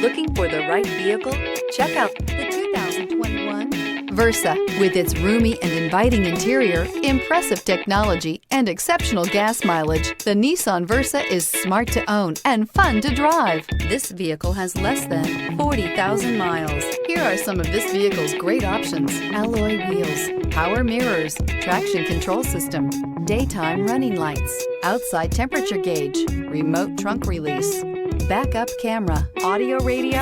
Looking for the right vehicle? Check out the 2021 Versa. With its roomy and inviting interior, impressive technology, and exceptional gas mileage, the Nissan Versa is smart to own and fun to drive. This vehicle has less than 40,000 miles. Here are some of this vehicle's great options: alloy wheels, power mirrors, traction control system, daytime running lights, outside temperature gauge, remote trunk release, backup camera, audio radio,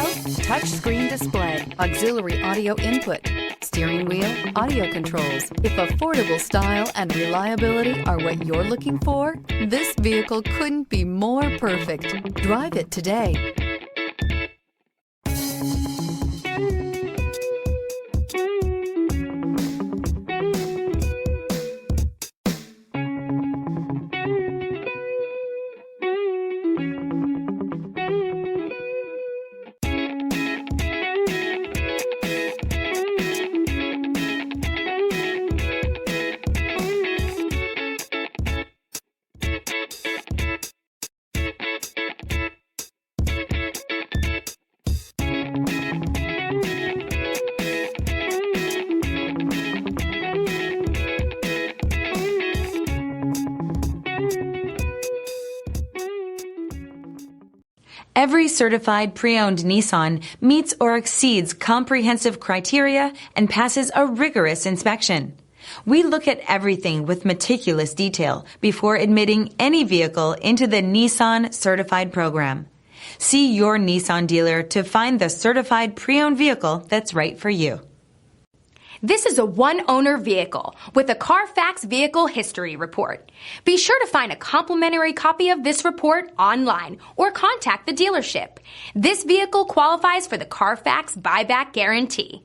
touchscreen display, auxiliary audio input, steering wheel audio controls. If affordable style and reliability are what you're looking for, this vehicle couldn't be more perfect. Drive it today. Every certified pre-owned Nissan meets or exceeds comprehensive criteria and passes a rigorous inspection. We look at everything with meticulous detail before admitting any vehicle into the Nissan Certified Program. See your Nissan dealer to find the certified pre-owned vehicle that's right for you. This is a one-owner vehicle with a Carfax Vehicle History Report. Be sure to find a complimentary copy of this report online or contact the dealership. This vehicle qualifies for the Carfax Buyback Guarantee.